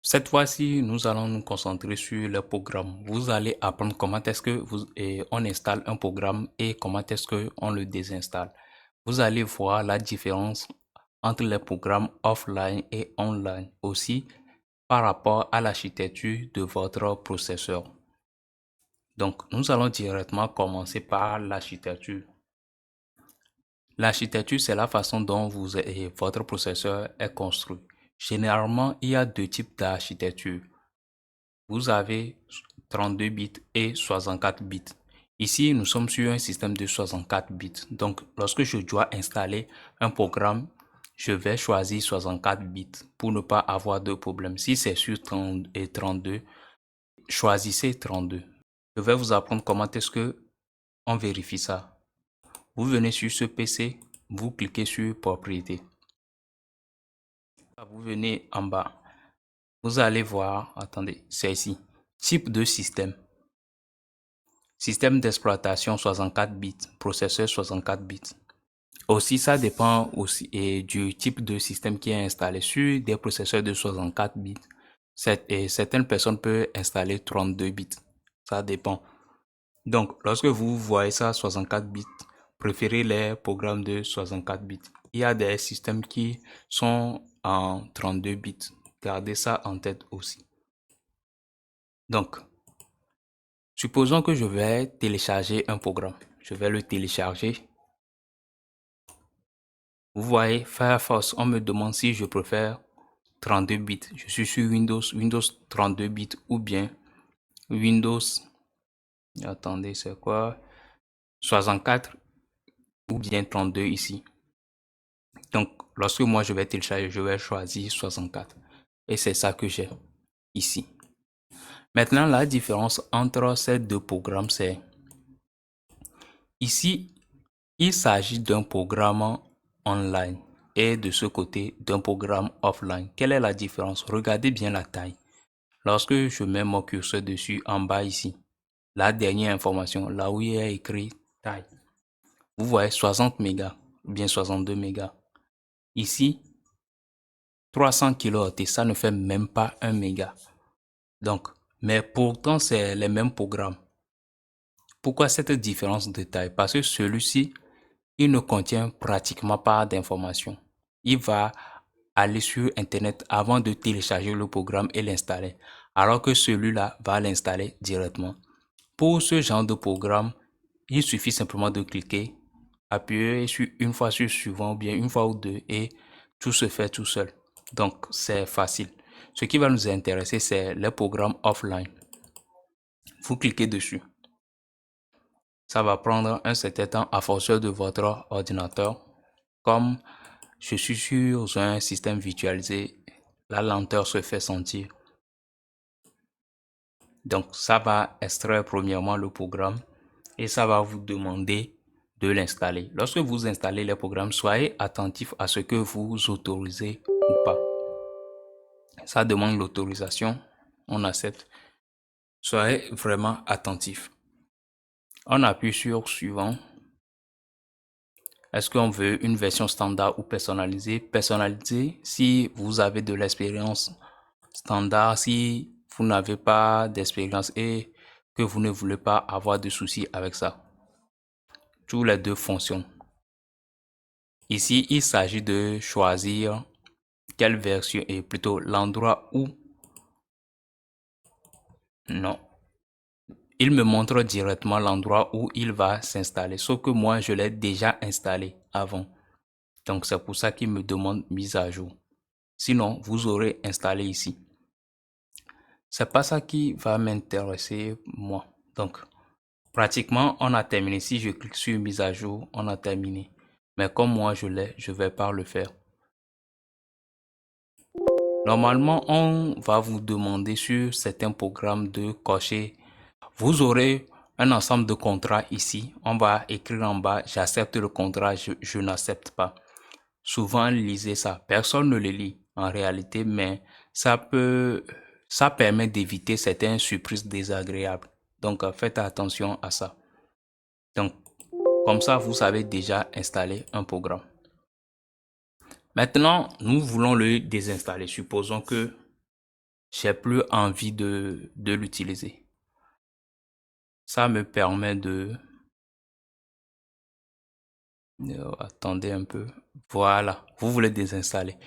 Cette fois-ci, nous allons nous concentrer sur le programme. Vous allez apprendre comment est-ce que on installe un programme et comment est-ce que on le désinstalle. Vous allez voir la différence entre les programmes offline et online, aussi par rapport à l'architecture de votre processeur. Donc, nous allons directement commencer par l'architecture. L'architecture, c'est la façon dont votre processeur est construit. Généralement, il y a deux types d'architecture. Vous avez 32 bits et 64 bits. Ici, nous sommes sur un système de 64 bits. Donc, lorsque je dois installer un programme, je vais choisir 64 bits pour ne pas avoir de problème. Si c'est sur 30 et 32, choisissez 32. Je vais vous apprendre comment est-ce que on vérifie ça. Vous venez sur ce PC, vous cliquez sur Propriétés. Vous venez en bas. Vous allez voir, attendez, c'est ici. Type de système. Système d'exploitation 64 bits, processeur 64 bits. Aussi, ça dépend aussi du type de système qui est installé. Sur des processeurs de 64 bits, certaines personnes peuvent installer 32 bits. Ça dépend. Donc, lorsque vous voyez ça 64 bits, préférez les programmes de 64 bits. Il y a des systèmes qui sont en 32 bits. Gardez ça en tête aussi. Donc, supposons que je vais télécharger un programme. Je vais le télécharger. Vous voyez, Firefox, on me demande si je préfère 32 bits. Je suis sur Windows 32 bits ou bien Windows, attendez, c'est quoi? 64 ou bien 32 ici. Donc, lorsque moi je vais télécharger, je vais choisir 64. Et c'est ça que j'ai ici. Maintenant, la différence entre ces deux programmes, c'est ici, il s'agit d'un programme online et de ce côté d'un programme offline. Quelle est la différence? Regardez bien la taille. Lorsque je mets mon curseur dessus en bas ici, la dernière information, là où il est écrit taille, vous voyez 60 mégas ou bien 62 mégas. Ici, 300 kHz et ça ne fait même pas 1 méga. Donc, mais pourtant, c'est les mêmes programmes. Pourquoi cette différence de taille? Parce que celui-ci, il ne contient pratiquement pas d'informations. Il va aller sur Internet avant de télécharger le programme et l'installer, alors que celui-là va l'installer directement. Pour ce genre de programme, il suffit simplement de cliquer, appuyer sur une fois sur suivant ou bien une fois ou deux et tout se fait tout seul. Donc, c'est facile. Ce qui va nous intéresser, c'est les programmes offline. Vous cliquez dessus. Ça va prendre un certain temps à fonction de votre ordinateur. Comme je suis sur un système virtualisé, la lenteur se fait sentir. Donc, ça va extraire premièrement le programme et ça va vous demander de l'installer. Lorsque vous installez les programmes, soyez attentif à ce que vous autorisez ou pas. Ça demande l'autorisation, on accepte. Soyez vraiment attentif. On appuie sur suivant. Est-ce qu'on veut une version standard ou personnalisée? Personnalisée, si vous avez de l'expérience. Standard, si vous n'avez pas d'expérience et que vous ne voulez pas avoir de soucis avec ça. Tous les deux fonctionnent. Ici, il s'agit de choisir quelle version est plutôt l'endroit où. Non. Il me montre directement l'endroit où il va s'installer. Sauf que moi, je l'ai déjà installé avant. Donc, c'est pour ça qu'il me demande mise à jour. Sinon, vous aurez installé ici. C'est pas ça qui va m'intéresser, moi. Donc, pratiquement, on a terminé. Si je clique sur mise à jour, on a terminé. Mais comme moi, je l'ai, je vais pas le faire. Normalement, on va vous demander sur certains programmes de cocher. Vous aurez un ensemble de contrats ici. On va écrire en bas, j'accepte le contrat, je n'accepte pas. Souvent, lisez ça. Personne ne le lit en réalité, mais ça permet d'éviter certaines surprises désagréables. Donc, faites attention à ça. Donc, comme ça, vous savez déjà installer un programme. Maintenant, nous voulons le désinstaller. Supposons que j'ai plus envie de l'utiliser. Ça me permet attendez un peu. Voilà, vous voulez désinstaller.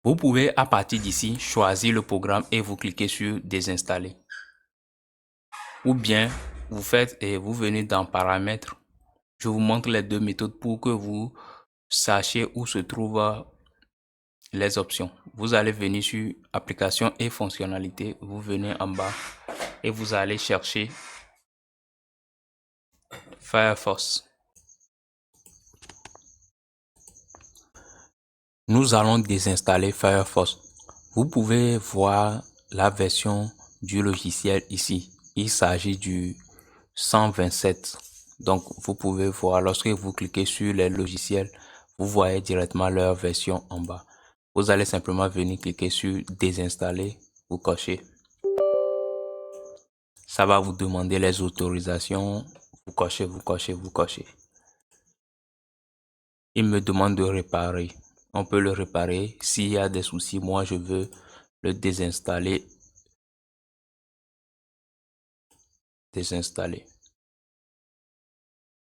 Vous pouvez à partir d'ici choisir le programme et vous cliquez sur désinstaller. Ou bien vous faites et vous venez dans paramètres. Je vous montre les deux méthodes pour que vous sachiez où se trouvent les options. Vous allez venir sur application et fonctionnalités. Vous venez en bas et vous allez chercher Firefox. Nous allons désinstaller Firefox. Vous pouvez voir la version du logiciel ici. Il s'agit du 127. Donc, vous pouvez voir lorsque vous cliquez sur les logiciels, vous voyez directement leur version en bas. Vous allez simplement venir cliquer sur désinstaller, vous cochez. Ça va vous demander les autorisations. Vous cochez, vous cochez, vous cochez. Il me demande de réparer. On peut le réparer. S'il y a des soucis, moi je veux le désinstaller. Désinstaller.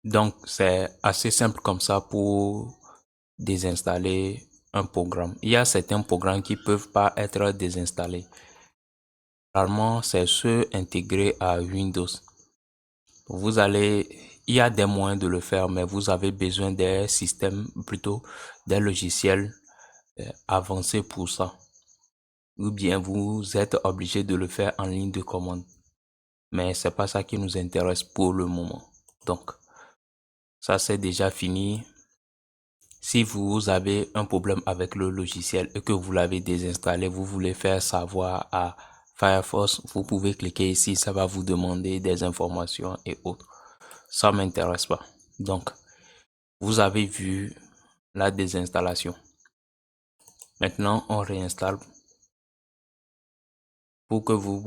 Donc c'est assez simple comme ça pour désinstaller un programme. Il y a certains programmes qui peuvent pas être désinstallés. Généralement, c'est ceux intégrés à Windows. Il y a des moyens de le faire, mais vous avez besoin des systèmes, plutôt des logiciels avancés pour ça. Ou bien vous êtes obligé de le faire en ligne de commande. Mais c'est pas ça qui nous intéresse pour le moment. Donc, ça c'est déjà fini. Si vous avez un problème avec le logiciel et que vous l'avez désinstallé, vous voulez faire savoir à Firefox, vous pouvez cliquer ici, ça va vous demander des informations et autres. Ça m'intéresse pas. Donc, vous avez vu la désinstallation. Maintenant, on réinstalle pour que vous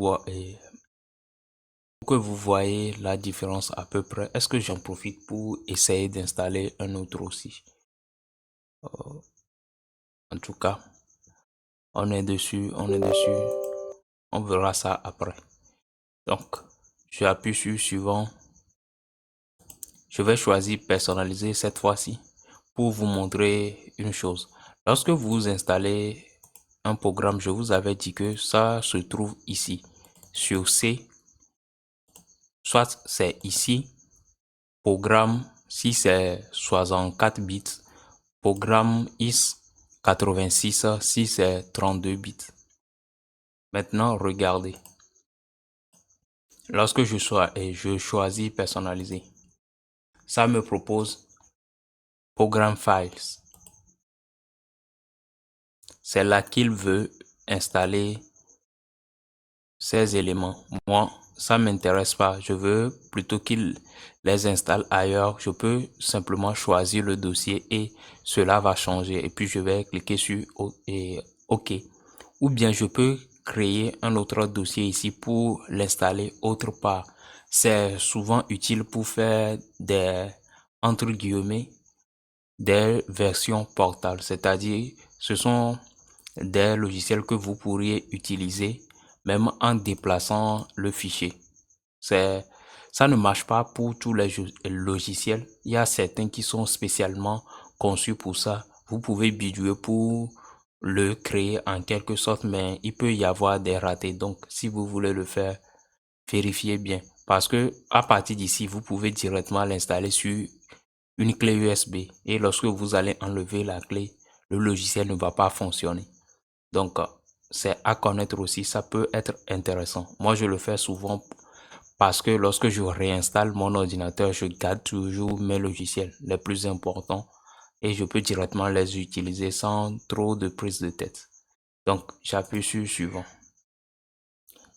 voyez la différence à peu près. Est-ce que j'en profite pour essayer d'installer un autre aussi? En tout cas, on est dessus. On verra ça après. Donc, j'appuie sur suivant. Je vais choisir personnaliser cette fois-ci pour vous montrer une chose. Lorsque vous installez un programme, je vous avais dit que ça se trouve ici sur C. Soit c'est ici, programme, si c'est 64 bits, programme X86 si c'est 32 bits. Maintenant, regardez. Lorsque je choisis personnaliser, ça me propose Program Files. C'est là qu'il veut installer ces éléments. Moi, ça m'intéresse pas. Je veux plutôt qu'il les installe ailleurs. Je peux simplement choisir le dossier et cela va changer. Et puis, je vais cliquer sur OK. Ou bien, je peux créer un autre dossier ici pour l'installer autre part. C'est souvent utile pour faire entre guillemets, des versions portables. C'est-à-dire, ce sont des logiciels que vous pourriez utiliser même en déplaçant le fichier. Ça ne marche pas pour tous les logiciels. Il y a certains qui sont spécialement conçus pour ça. Vous pouvez bidouiller pour le créer en quelque sorte, mais il peut y avoir des ratés. Donc, si vous voulez le faire, vérifiez bien. Parce que à partir d'ici, vous pouvez directement l'installer sur une clé USB. Et lorsque vous allez enlever la clé, le logiciel ne va pas fonctionner. Donc, c'est à connaître aussi, ça peut être intéressant. Moi, je le fais souvent parce que lorsque je réinstalle mon ordinateur, je garde toujours mes logiciels les plus importants et je peux directement les utiliser sans trop de prise de tête. Donc, j'appuie sur suivant.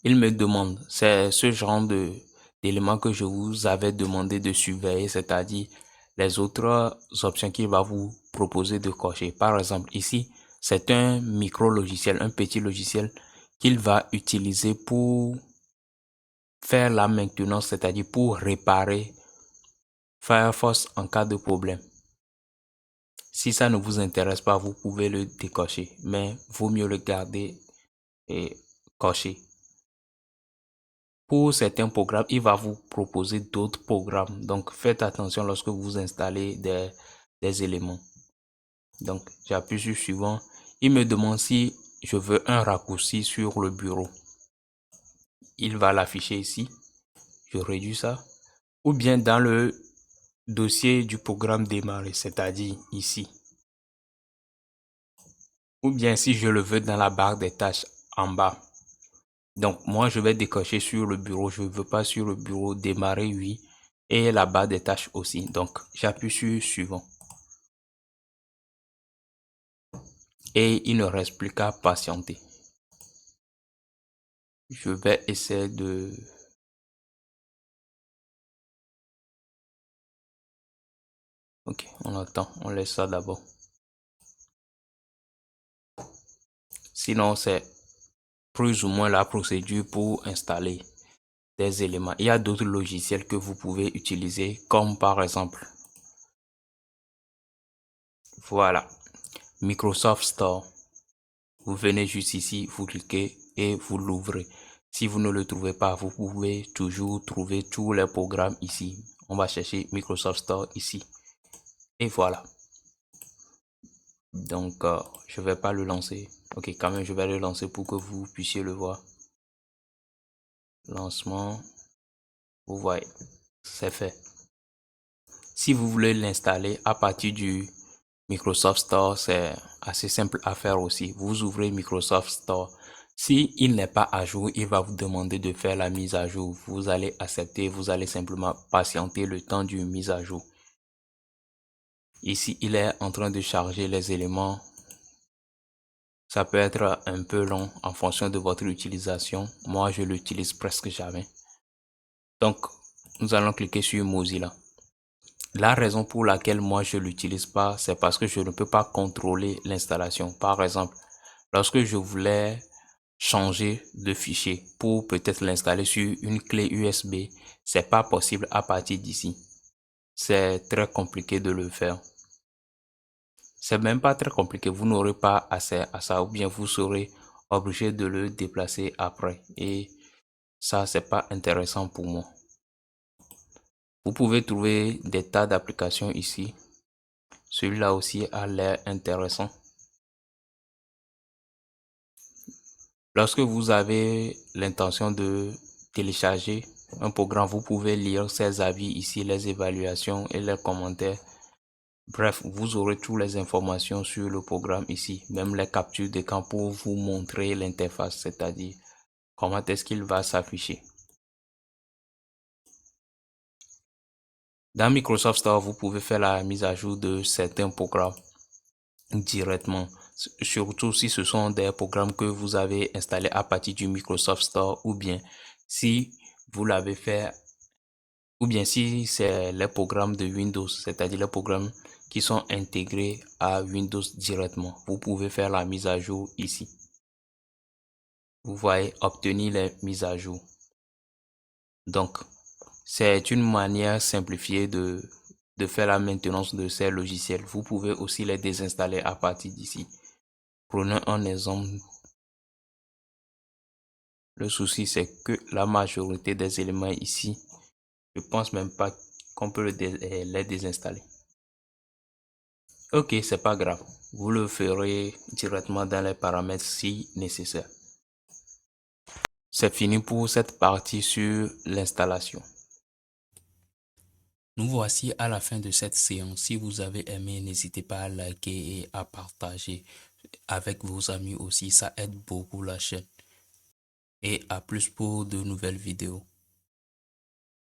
Il me demande, c'est ce genre d'éléments que je vous avais demandé de surveiller, c'est-à-dire les autres options qu'il va vous proposer de cocher. Par exemple, ici, c'est un micro-logiciel, un petit logiciel qu'il va utiliser pour faire la maintenance, c'est-à-dire pour réparer Firefox en cas de problème. Si ça ne vous intéresse pas, vous pouvez le décocher, mais vaut mieux le garder et cocher. Pour certains programmes, il va vous proposer d'autres programmes. Donc, faites attention lorsque vous installez des éléments. Donc, j'appuie sur suivant. Il me demande si je veux un raccourci sur le bureau. Il va l'afficher ici. Je réduis ça. Ou bien dans le dossier du programme démarrer, c'est-à-dire ici. Ou bien si je le veux dans la barre des tâches en bas. Donc, moi, je vais décocher sur le bureau. Je ne veux pas sur le bureau. Démarrer, oui. Et la barre des tâches aussi. Donc, j'appuie sur suivant. Et il ne reste plus qu'à patienter. Je vais essayer de... Ok, on attend. On laisse ça d'abord. Sinon, c'est plus ou moins la procédure pour installer des éléments. Il y a d'autres logiciels que vous pouvez utiliser, comme par exemple, voilà, Microsoft Store. Vous venez juste ici, vous cliquez et vous l'ouvrez. Si vous ne le trouvez pas, vous pouvez toujours trouver tous les programmes ici. On va chercher Microsoft Store ici. Et voilà. Donc, je vais pas le lancer. Ok, quand même, je vais le lancer pour que vous puissiez le voir. Lancement. Vous voyez, c'est fait. Si vous voulez l'installer à partir du Microsoft Store, c'est assez simple à faire aussi. Vous ouvrez Microsoft Store. Si il n'est pas à jour, il va vous demander de faire la mise à jour. Vous allez accepter, vous allez simplement patienter le temps d'une mise à jour. Ici, il est en train de charger les éléments. Ça peut être un peu long en fonction de votre utilisation. Moi, je l'utilise presque jamais. Donc, nous allons cliquer sur Mozilla. La raison pour laquelle moi je l'utilise pas, c'est parce que je ne peux pas contrôler l'installation. Par exemple, lorsque je voulais changer de fichier pour peut-être l'installer sur une clé USB, c'est pas possible à partir d'ici. C'est très compliqué de le faire. C'est même pas très compliqué, vous n'aurez pas accès à ça ou bien vous serez obligé de le déplacer après et ça c'est pas intéressant pour moi. Vous pouvez trouver des tas d'applications ici. Celui-là aussi a l'air intéressant. Lorsque vous avez l'intention de télécharger un programme, vous pouvez lire ses avis ici, les évaluations et les commentaires. Bref, vous aurez toutes les informations sur le programme ici, même les captures d'écran pour vous montrer l'interface, c'est-à-dire comment est-ce qu'il va s'afficher. Dans Microsoft Store, vous pouvez faire la mise à jour de certains programmes directement, surtout si ce sont des programmes que vous avez installés à partir du Microsoft Store ou bien si vous l'avez fait ou bien si c'est les programmes de Windows, c'est-à-dire les programmes qui sont intégrés à Windows directement. Vous pouvez faire la mise à jour ici. Vous voyez, obtenir les mises à jour. Donc, c'est une manière simplifiée de faire la maintenance de ces logiciels. Vous pouvez aussi les désinstaller à partir d'ici. Prenons un exemple. Le souci, c'est que la majorité des éléments ici, je pense même pas qu'on peut les désinstaller. Ok, c'est pas grave. Vous le ferez directement dans les paramètres si nécessaire. C'est fini pour cette partie sur l'installation. Nous voici à la fin de cette séance. Si vous avez aimé, n'hésitez pas à liker et à partager avec vos amis aussi. Ça aide beaucoup la chaîne. Et à plus pour de nouvelles vidéos.